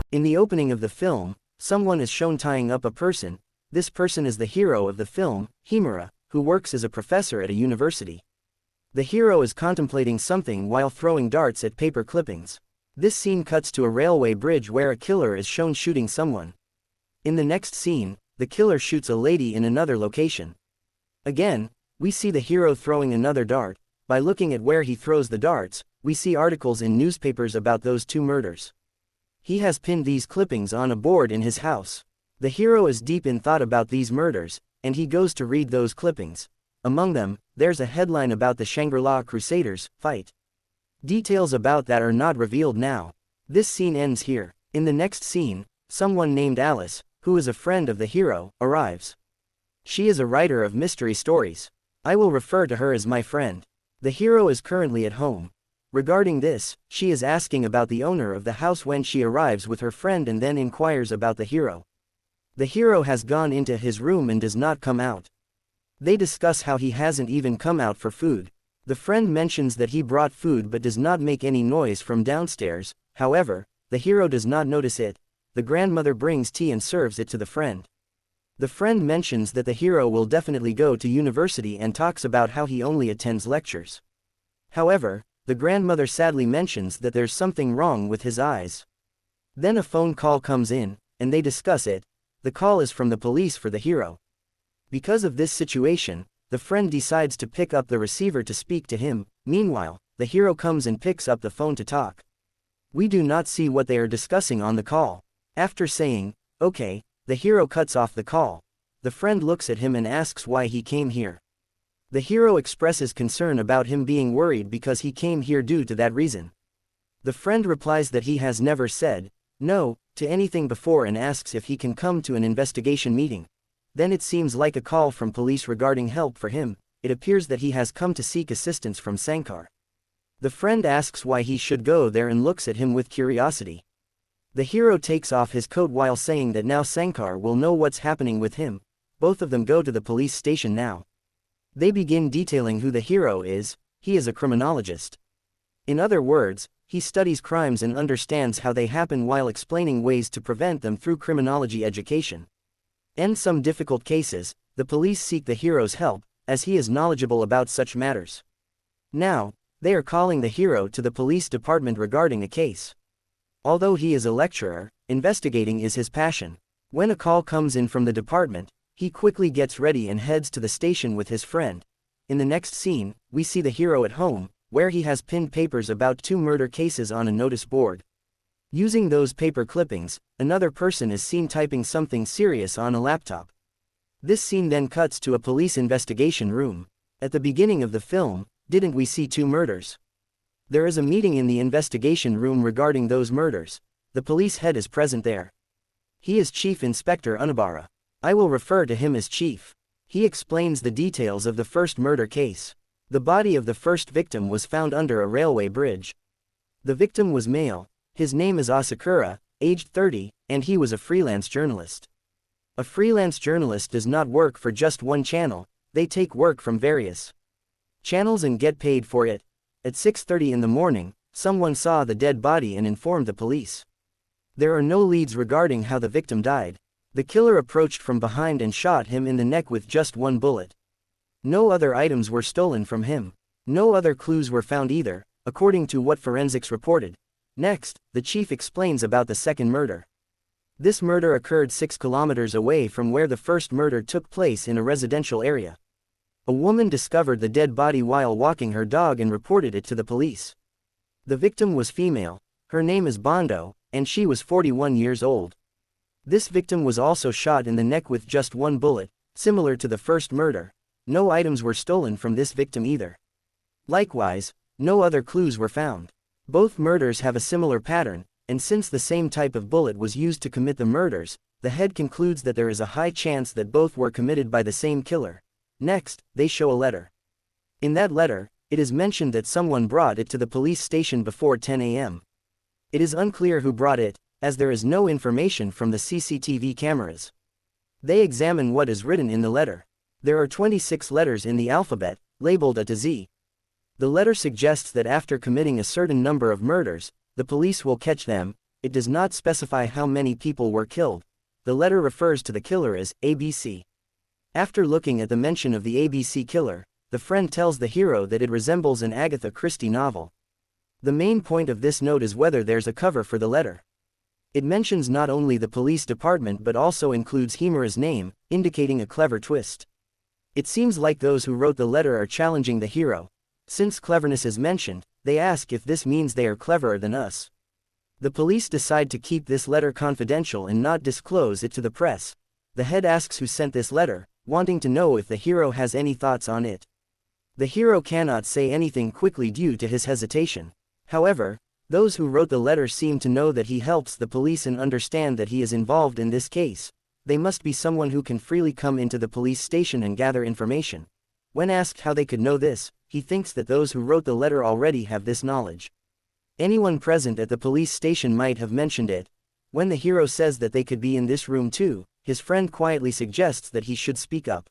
In the opening of the film, someone is shown tying up a person. This person is the hero of the film, Himura, who works as a professor at a university. The hero is contemplating something while throwing darts at paper clippings. This scene cuts to a railway bridge where a killer is shown shooting someone. In the next scene, the killer shoots a lady in another location. Again, we see the hero throwing another dart. By looking at where he throws the darts, we see articles in newspapers about those two murders. He has pinned these clippings on a board in his house. The hero is deep in thought about these murders, and he goes to read those clippings. Among them, there's a headline about the Shangri-La Crusaders fight. Details about that are not revealed now. This scene ends here. In the next scene, someone named Alice, who is a friend of the hero, arrives. She is a writer of mystery stories. I will refer to her as my friend. The hero is currently at home. Regarding this, she is asking about the owner of the house when she arrives with her friend and then inquires about the hero. The hero has gone into his room and does not come out. They discuss how he hasn't even come out for food. The friend mentions that he brought food but does not make any noise from downstairs. However, the hero does not notice it. The grandmother brings tea and serves it to the friend. The friend mentions that the hero will definitely go to university and talks about how he only attends lectures. However, the grandmother sadly mentions that there's something wrong with his eyes. Then a phone call comes in, and they discuss it. The call is from the police for the hero. Because of this situation, the friend decides to pick up the receiver to speak to him. Meanwhile, the hero comes and picks up the phone to talk. We do not see what they are discussing on the call. After saying, "Okay," the hero cuts off the call. The friend looks at him and asks why he came here. The hero expresses concern about him being worried because he came here due to that reason. The friend replies that he has never said no to anything before and asks if he can come to an investigation meeting. Then it seems like a call from police regarding help for him. It appears that he has come to seek assistance from Sankar. The friend asks why he should go there and looks at him with curiosity. The hero takes off his coat while saying that now Sankar will know what's happening with him. Both of them go to the police station now. They begin detailing who the hero is. He is a criminologist. In other words, he studies crimes and understands how they happen while explaining ways to prevent them through criminology education. In some difficult cases, the police seek the hero's help, as he is knowledgeable about such matters. Now, they are calling the hero to the police department regarding a case. Although he is a lecturer, investigating is his passion. When a call comes in from the department, he quickly gets ready and heads to the station with his friend. In the next scene, we see the hero at home, where he has pinned papers about 2 murder cases on a notice board. Using those paper clippings, another person is seen typing something serious on a laptop. This scene then cuts to a police investigation room. At the beginning of the film, didn't we see 2 murders? There is a meeting in the investigation room regarding those murders. The police head is present there. He is Chief Inspector Unabara. I will refer to him as Chief. He explains the details of the first murder case. The body of the first victim was found under a railway bridge. The victim was male. His name is Asakura, aged 30, and he was a freelance journalist. A freelance journalist does not work for just one channel, they take work from various channels and get paid for it. At 6:30 in the morning, someone saw the dead body and informed the police. There are no leads regarding how the victim died. The killer approached from behind and shot him in the neck with just 1 bullet. No other items were stolen from him. No other clues were found either, according to what forensics reported. Next, the chief explains about the second murder. This murder occurred 6 kilometers away from where the first murder took place in a residential area. A woman discovered the dead body while walking her dog and reported it to the police. The victim was female. Her name is Bondo, and she was 41 years old. This victim was also shot in the neck with just 1 bullet, similar to the first murder. No items were stolen from this victim either. Likewise, no other clues were found. Both murders have a similar pattern, and since the same type of bullet was used to commit the murders, the head concludes that there is a high chance that both were committed by the same killer. Next, they show a letter. In that letter, it is mentioned that someone brought it to the police station before 10 a.m. It is unclear who brought it, as there is no information from the CCTV cameras. They examine what is written in the letter. There are 26 letters in the alphabet, labeled A to Z. The letter suggests that after committing a certain number of murders, the police will catch them. it does not specify how many people were killed. The letter refers to the killer as ABC. After looking at the mention of the ABC killer, the friend tells the hero that it resembles an Agatha Christie novel. The main point of this note is whether there's a cover for the letter. It mentions not only the police department but also includes Himura's name, indicating a clever twist. It seems like those who wrote the letter are challenging the hero. Since cleverness is mentioned, they ask if this means they are cleverer than us. The police decide to keep this letter confidential and not disclose it to the press. The head asks who sent this letter, wanting to know if the hero has any thoughts on it. The hero cannot say anything quickly due to his hesitation. However, those who wrote the letter seem to know that he helps the police and understand that he is involved in this case. They must be someone who can freely come into the police station and gather information. When asked how they could know this, he thinks that those who wrote the letter already have this knowledge. Anyone present at the police station might have mentioned it. When the hero says that they could be in this room too, his friend quietly suggests that he should speak up.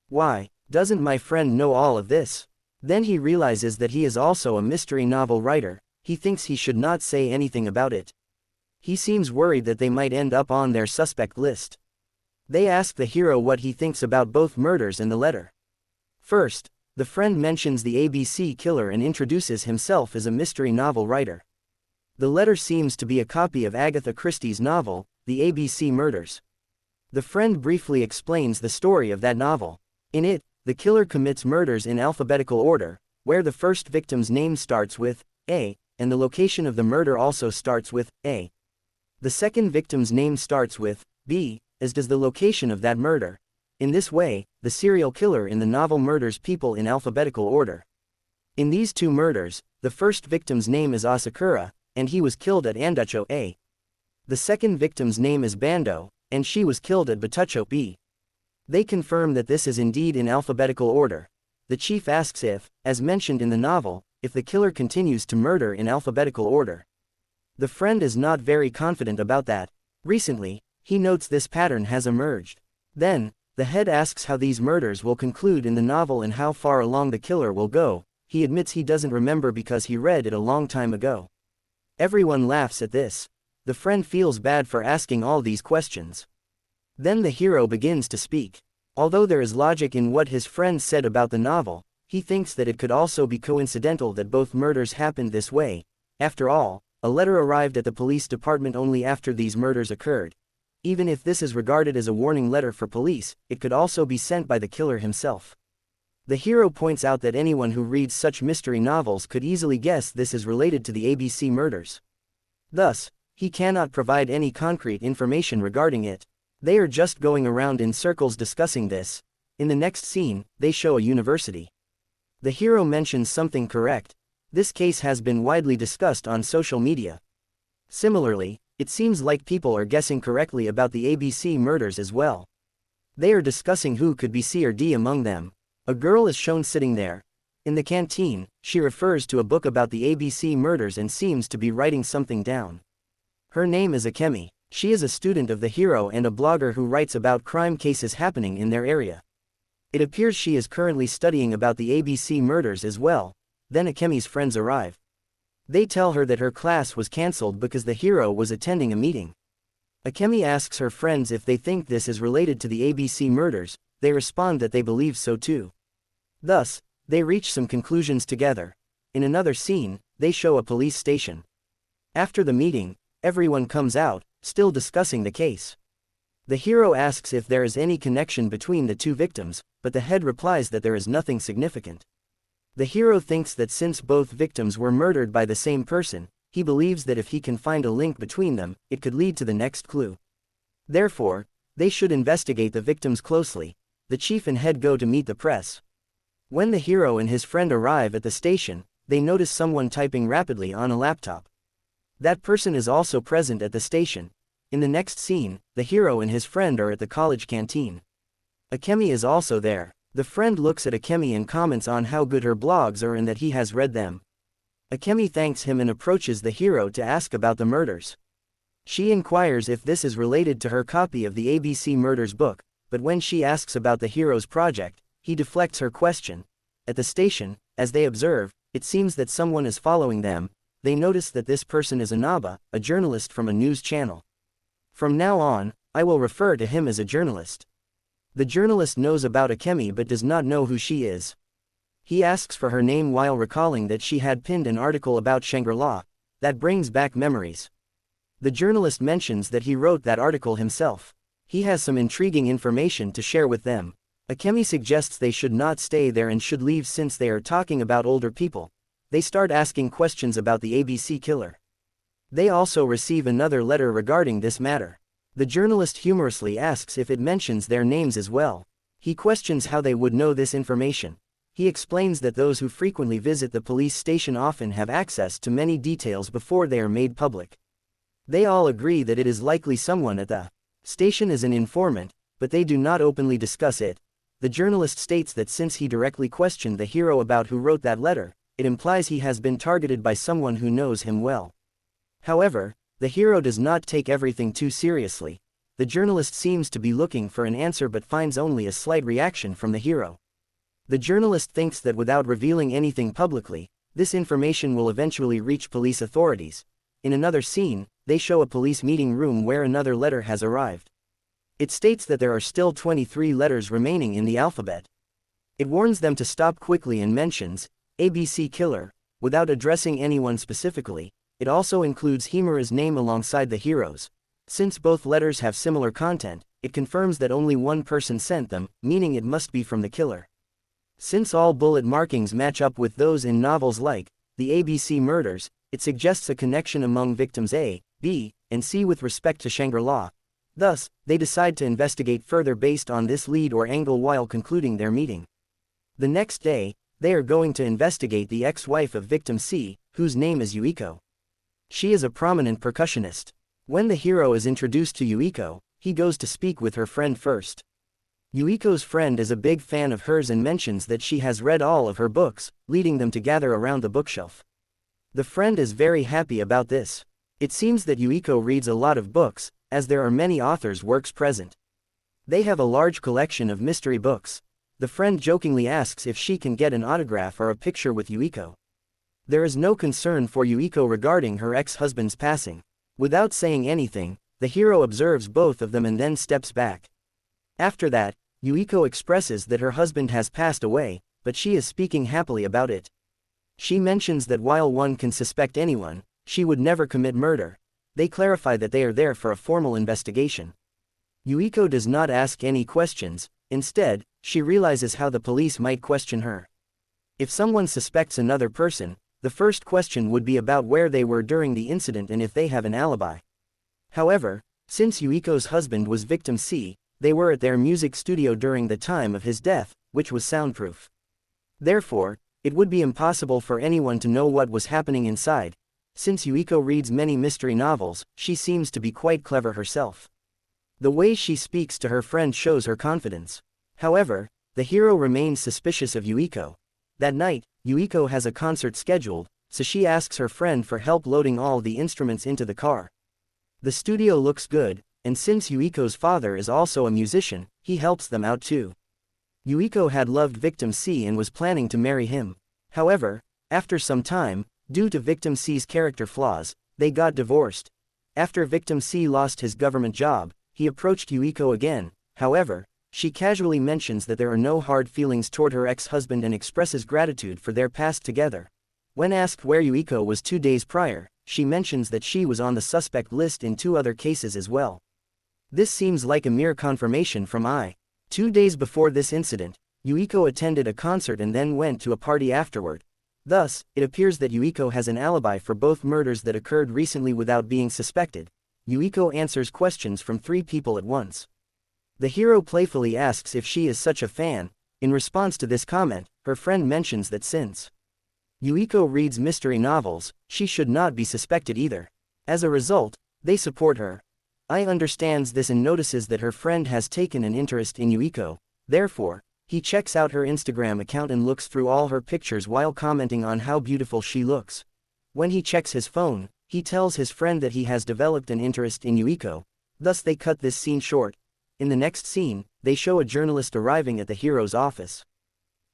Why, doesn't my friend know all of this? Then he realizes that he is also a mystery novel writer. He thinks he should not say anything about it. He seems worried that they might end up on their suspect list. They ask the hero what he thinks about both murders and the letter. First, the friend mentions the ABC killer and introduces himself as a mystery novel writer. The letter seems to be a copy of Agatha Christie's novel, The ABC Murders. The friend briefly explains the story of that novel. In it, the killer commits murders in alphabetical order, where the first victim's name starts with A, and the location of the murder also starts with A. The second victim's name starts with B, as does the location of that murder. In this way, the serial killer in the novel murders people in alphabetical order. In these two murders, the first victim's name is Asakura, and he was killed at Anducho A. The second victim's name is Bando, and she was killed at Batucho B. They confirm that this is indeed in alphabetical order. The chief asks if, as mentioned in the novel, if the killer continues to murder in alphabetical order. The friend is not very confident about that. Recently, he notes this pattern has emerged. Then, the head asks how these murders will conclude in the novel and how far along the killer will go. He admits he doesn't remember because he read it a long time ago. Everyone laughs at this. The friend feels bad for asking all these questions. Then the hero begins to speak. Although there is logic in what his friend said about the novel, he thinks that it could also be coincidental that both murders happened this way. After all, a letter arrived at the police department only after these murders occurred. Even if this is regarded as a warning letter for police, it could also be sent by the killer himself. The hero points out that anyone who reads such mystery novels could easily guess this is related to the ABC murders. Thus, he cannot provide any concrete information regarding it. They are just going around in circles discussing this. In the next scene, they show a university. The hero mentions something correct. This case has been widely discussed on social media. Similarly, it seems like people are guessing correctly about the ABC murders as well. They are discussing who could be C or D among them. A girl is shown sitting there. In the canteen, she refers to a book about the ABC murders and seems to be writing something down. Her name is Akemi. She is a student of the hero and a blogger who writes about crime cases happening in their area. It appears she is currently studying about the ABC murders as well. Then Akemi's friends arrive. They tell her that her class was cancelled because the hero was attending a meeting. Akemi asks her friends if they think this is related to the ABC murders. They respond that they believe so too. Thus, they reach some conclusions together. In another scene, they show a police station. After the meeting, everyone comes out, still discussing the case. The hero asks if there is any connection between the two victims, but the head replies that there is nothing significant. The hero thinks that since both victims were murdered by the same person, he believes that if he can find a link between them, it could lead to the next clue. Therefore, they should investigate the victims closely. The chief and head go to meet the press. When the hero and his friend arrive at the station, they notice someone typing rapidly on a laptop. That person is also present at the station. In the next scene, the hero and his friend are at the college canteen. Akemi is also there. The friend looks at Akemi and comments on how good her blogs are and that he has read them. Akemi thanks him and approaches the hero to ask about the murders. She inquires if this is related to her copy of the ABC Murders book, but when she asks about the hero's project, he deflects her question. At the station, as they observe, it seems that someone is following them. they notice that this person is Inaba, a journalist from a news channel. From now on, I will refer to him as a journalist. The journalist knows about Akemi but does not know who she is. He asks for her name while recalling that she had pinned an article about Shangri-La, that brings back memories. The journalist mentions that he wrote that article himself. He has some intriguing information to share with them. Akemi suggests they should not stay there and should leave since they are talking about older people. They start asking questions about the ABC killer. They also receive another letter regarding this matter. The journalist humorously asks if it mentions their names as well. He questions how they would know this information. He explains that those who frequently visit the police station often have access to many details before they are made public. They all agree that it is likely someone at the station is an informant, but they do not openly discuss it. The journalist states that since he directly questioned the hero about who wrote that letter, it implies he has been targeted by someone who knows him well. However, the hero does not take everything too seriously. The journalist seems to be looking for an answer but finds only a slight reaction from the hero. The journalist thinks that without revealing anything publicly, this information will eventually reach police authorities. In another scene, they show a police meeting room where another letter has arrived. It states that there are still 23 letters remaining in the alphabet. It warns them to stop quickly and mentions ABC killer, without addressing anyone specifically. It also includes Himura's name alongside the hero's. Since both letters have similar content, it confirms that only one person sent them, meaning it must be from the killer. Since all bullet markings match up with those in novels like the ABC murders, it suggests a connection among victims A, B, and C with respect to Shangri-La. Thus, they decide to investigate further based on this lead or angle while concluding their meeting. The next day, they are going to investigate the ex-wife of victim C, whose name is Yuiko. She is a prominent percussionist. When the hero is introduced to Yuiko, he goes to speak with her friend first. Yuiko's friend is a big fan of hers and mentions that she has read all of her books, leading them to gather around the bookshelf. The friend is very happy about this. It seems that Yuiko reads a lot of books, as there are many authors' works present. They have a large collection of mystery books. The friend jokingly asks if she can get an autograph or a picture with Yuiko. There is no concern for Yuiko regarding her ex-husband's passing. Without saying anything, the hero observes both of them and then steps back. After that, Yuiko expresses that her husband has passed away, but she is speaking happily about it. She mentions that while one can suspect anyone, she would never commit murder. They clarify that they are there for a formal investigation. Yuiko does not ask any questions. Instead, she realizes how the police might question her. If someone suspects another person, the first question would be about where they were during the incident and if they have an alibi. However, since Yuiko's husband was victim C, they were at their music studio during the time of his death, which was soundproof. Therefore, it would be impossible for anyone to know what was happening inside. Since Yuiko reads many mystery novels, she seems to be quite clever herself. The way she speaks to her friend shows her confidence. However, the hero remains suspicious of Yuiko. That night, Yuiko has a concert scheduled, so she asks her friend for help loading all the instruments into the car. The studio looks good, and since Yuiko's father is also a musician, he helps them out too. Yuiko had loved victim C and was planning to marry him. However, after some time, due to victim C's character flaws, they got divorced. After victim C lost his government job, he approached Yuiko again. However, she casually mentions that there are no hard feelings toward her ex-husband and expresses gratitude for their past together. When asked where Yuiko was 2 days prior, she mentions that she was on the suspect list in 2 other cases as well. This seems like a mere confirmation from I. 2 days before this incident, Yuiko attended a concert and then went to a party afterward. Thus, it appears that Yuiko has an alibi for both murders that occurred recently without being suspected. Yuiko answers questions from 3 people at once. The hero playfully asks if she is such a fan. In response to this comment, her friend mentions that since Yuiko reads mystery novels, she should not be suspected either. As a result, they support her. Ai understands this and notices that her friend has taken an interest in Yuiko. Therefore, he checks out her Instagram account and looks through all her pictures while commenting on how beautiful she looks. When he checks his phone, he tells his friend that he has developed an interest in Yuiko. Thus they cut this scene short. In the next scene, they show a journalist arriving at the hero's office.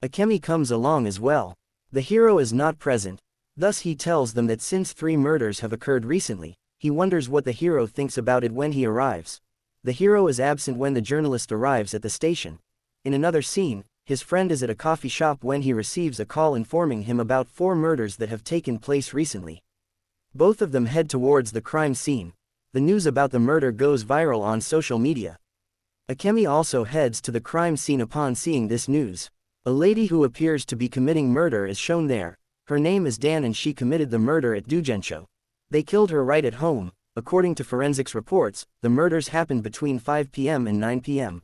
Akemi comes along as well. The hero is not present. Thus he tells them that since 3 murders have occurred recently, he wonders what the hero thinks about it when he arrives. The hero is absent when the journalist arrives at the station. In another scene, his friend is at a coffee shop when he receives a call informing him about 4 murders that have taken place recently. Both of them head towards the crime scene. The news about the murder goes viral on social media. Akemi also heads to the crime scene upon seeing this news. A lady who appears to be committing murder is shown there. Her name is Dan and she committed the murder at Dujensho. They killed her right at home. According to forensics reports, the murders happened between 5 p.m. and 9 p.m.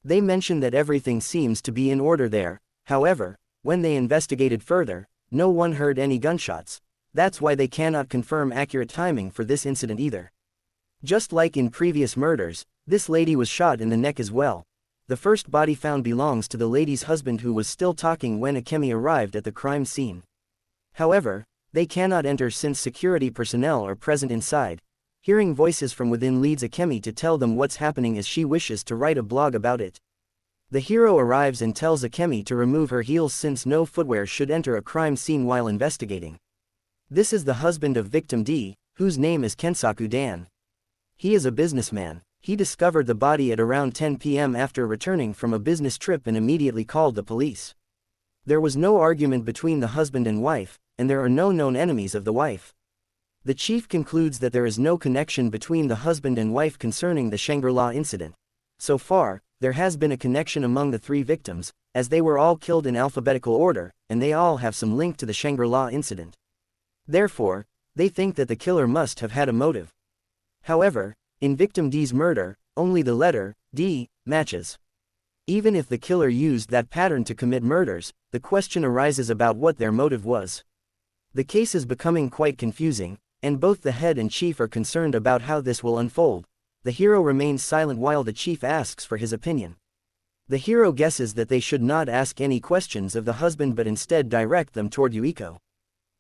They mention that everything seems to be in order there. However, when they investigated further, no one heard any gunshots. That's why they cannot confirm accurate timing for this incident either. Just like in previous murders, this lady was shot in the neck as well. The first body found belongs to the lady's husband who was still talking when Akemi arrived at the crime scene. However, they cannot enter since security personnel are present inside. Hearing voices from within leads Akemi to tell them what's happening as she wishes to write a blog about it. The hero arrives and tells Akemi to remove her heels since no footwear should enter a crime scene while investigating. This is the husband of victim D, whose name is Kensaku Dan. He is a businessman. He discovered the body at around 10 p.m. after returning from a business trip and immediately called the police. There was no argument between the husband and wife, and there are no known enemies of the wife. The chief concludes that there is no connection between the husband and wife concerning the Shangri-La incident. So far, there has been a connection among the 3 victims, as they were all killed in alphabetical order, and they all have some link to the Shangri-La incident. Therefore, they think that the killer must have had a motive. However, in victim D's murder, only the letter D matches. Even if the killer used that pattern to commit murders, the question arises about what their motive was. The case is becoming quite confusing, and both the head and chief are concerned about how this will unfold. The hero remains silent while the chief asks for his opinion. The hero guesses that they should not ask any questions of the husband but instead direct them toward Yuiko.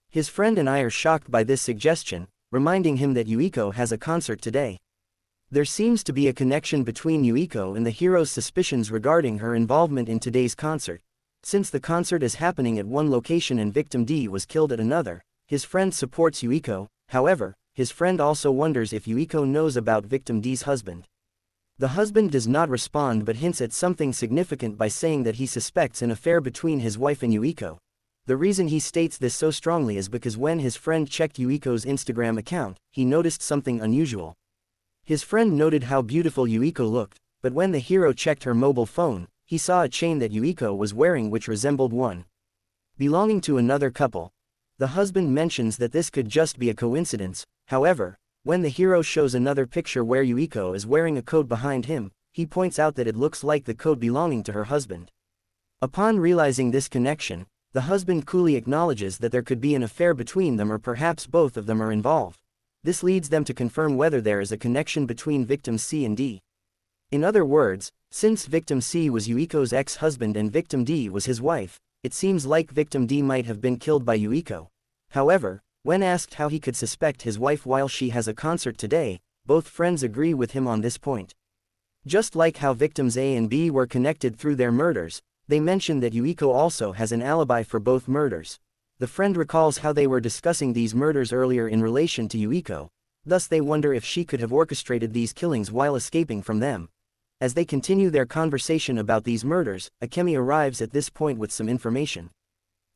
His friend and I are shocked by this suggestion, reminding him that Yuiko has a concert today. There seems to be a connection between Yuiko and the hero's suspicions regarding her involvement in today's concert. Since the concert is happening at one location and victim D was killed at another, his friend supports Yuiko. However, his friend also wonders if Yuiko knows about victim D's husband. The husband does not respond but hints at something significant by saying that he suspects an affair between his wife and Yuiko. The reason he states this so strongly is because when his friend checked Yuiko's Instagram account, he noticed something unusual. His friend noted how beautiful Yuiko looked, but when the hero checked her mobile phone, he saw a chain that Yuiko was wearing which resembled one belonging to another couple. The husband mentions that this could just be a coincidence. However, when the hero shows another picture where Yuiko is wearing a coat behind him, he points out that it looks like the coat belonging to her husband. Upon realizing this connection, the husband coolly acknowledges that there could be an affair between them or perhaps both of them are involved. This leads them to confirm whether there is a connection between victims C and D. In other words, since victim C was Yuiko's ex-husband and victim D was his wife, it seems like victim D might have been killed by Yuiko. However, when asked how he could suspect his wife while she has a concert today, both friends agree with him on this point. Just like how victims A and B were connected through their murders, they mention that Yuiko also has an alibi for both murders. The friend recalls how they were discussing these murders earlier in relation to Yuiko, thus they wonder if she could have orchestrated these killings while escaping from them. As they continue their conversation about these murders, Akemi arrives at this point with some information.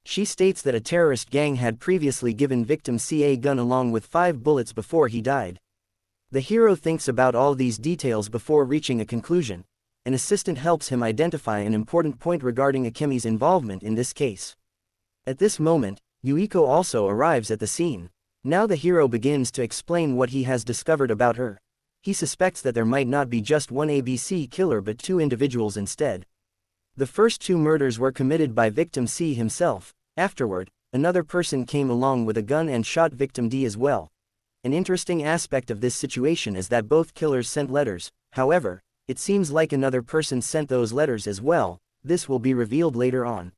She states that a terrorist gang had previously given victim C a gun along with 5 bullets before he died. The hero thinks about all these details before reaching a conclusion. An assistant helps him identify an important point regarding Akemi's involvement in this case. At this moment, Yuiko also arrives at the scene. Now the hero begins to explain what he has discovered about her. He suspects that there might not be just one ABC killer but 2 individuals instead. The first 2 murders were committed by victim C himself. Afterward, another person came along with a gun and shot victim D as well. An interesting aspect of this situation is that both killers sent letters. However, it seems like another person sent those letters as well. This will be revealed later on.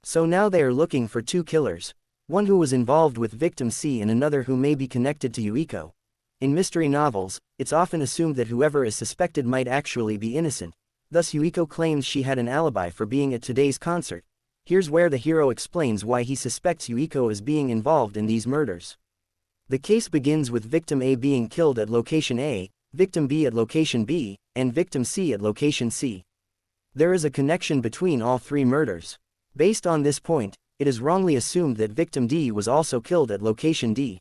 So now they are looking for 2 killers. One who was involved with victim C and another who may be connected to Yuiko. In mystery novels, it's often assumed that whoever is suspected might actually be innocent. Thus Yuiko claims she had an alibi for being at today's concert. Here's where the hero explains why he suspects Yuiko as being involved in these murders. The case begins with victim A being killed at location A, victim B at location B, and victim C at location C. There is a connection between all three murders. Based on this point, it is wrongly assumed that victim D was also killed at location D.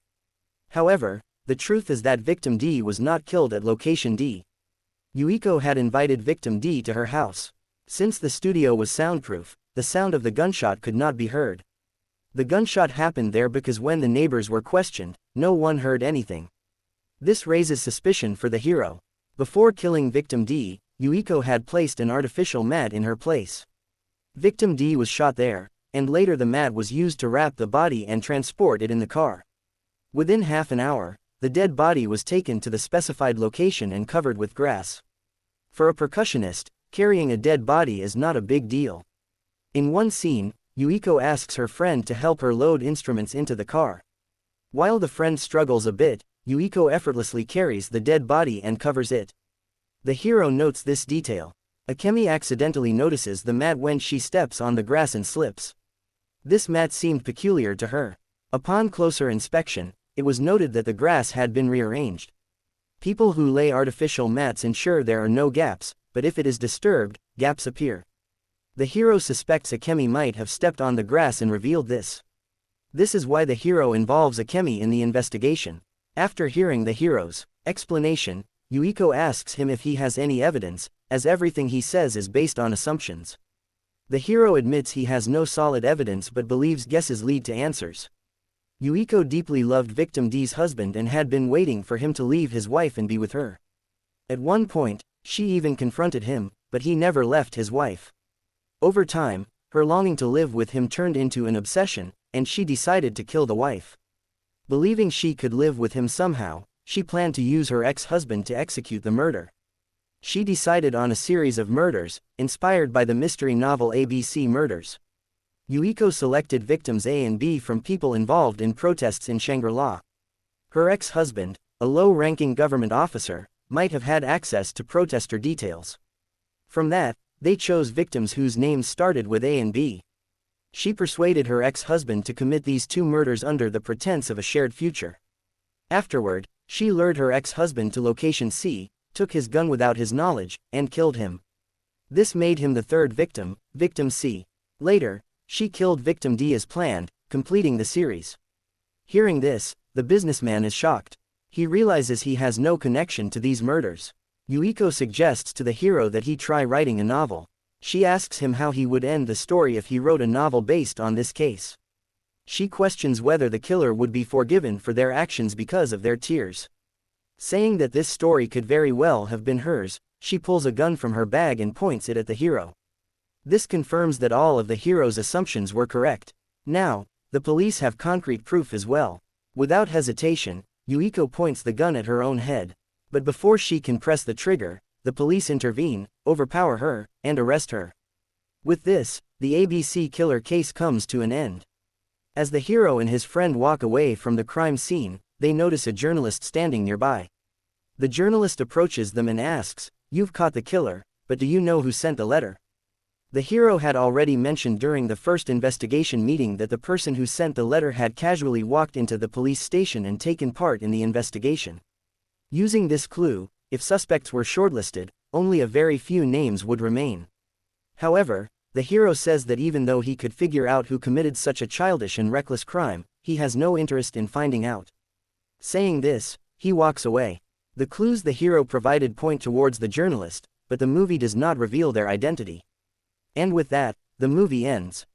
However, the truth is that victim D was not killed at location D. Yuiko had invited victim D to her house. Since the studio was soundproof, the sound of the gunshot could not be heard. The gunshot happened there because when the neighbors were questioned, no one heard anything. This raises suspicion for the hero. Before killing victim D, Yuiko had placed an artificial mat in her place. Victim D was shot there, and later the mat was used to wrap the body and transport it in the car. Within half an hour, the dead body was taken to the specified location and covered with grass. For a percussionist, carrying a dead body is not a big deal. In one scene, Yuiko asks her friend to help her load instruments into the car. While the friend struggles a bit, Yuiko effortlessly carries the dead body and covers it. The hero notes this detail. Akemi accidentally notices the mat when she steps on the grass and slips. This mat seemed peculiar to her. Upon closer inspection, it was noted that the grass had been rearranged. People who lay artificial mats ensure there are no gaps, but if it is disturbed, gaps appear. The hero suspects Akemi might have stepped on the grass and revealed this. This is why the hero involves Akemi in the investigation. After hearing the hero's explanation, Yuiko asks him if he has any evidence, as everything he says is based on assumptions. The hero admits he has no solid evidence but believes guesses lead to answers. Yuiko deeply loved victim D's husband and had been waiting for him to leave his wife and be with her. At one point, she even confronted him, but he never left his wife. Over time, her longing to live with him turned into an obsession, and she decided to kill the wife. Believing she could live with him somehow, she planned to use her ex-husband to execute the murder. She decided on a series of murders, inspired by the mystery novel ABC Murders. Yuiko selected victims A and B from people involved in protests in Shangri-La. Her ex-husband, a low-ranking government officer, might have had access to protester details. From that, they chose victims whose names started with A and B. She persuaded her ex-husband to commit these two murders under the pretense of a shared future. Afterward, she lured her ex-husband to location C, took his gun without his knowledge, and killed him. This made him the third victim, victim C. Later, she killed victim D as planned, completing the series. Hearing this, the businessman is shocked. He realizes he has no connection to these murders. Yuiko suggests to the hero that he try writing a novel. She asks him how he would end the story if he wrote a novel based on this case. She questions whether the killer would be forgiven for their actions because of their tears. Saying that this story could very well have been hers, she pulls a gun from her bag and points it at the hero. This confirms that all of the hero's assumptions were correct. Now, the police have concrete proof as well. Without hesitation, Yuiko points the gun at her own head. But before she can press the trigger, the police intervene, overpower her, and arrest her. With this, the ABC killer case comes to an end. As the hero and his friend walk away from the crime scene, they notice a journalist standing nearby. The journalist approaches them and asks, "You've caught the killer, but do you know who sent the letter?" The hero had already mentioned during the first investigation meeting that the person who sent the letter had casually walked into the police station and taken part in the investigation. Using this clue, if suspects were shortlisted, only a very few names would remain. However, the hero says that even though he could figure out who committed such a childish and reckless crime, he has no interest in finding out. Saying this, he walks away. The clues the hero provided point towards the journalist, but the movie does not reveal their identity. And with that, the movie ends.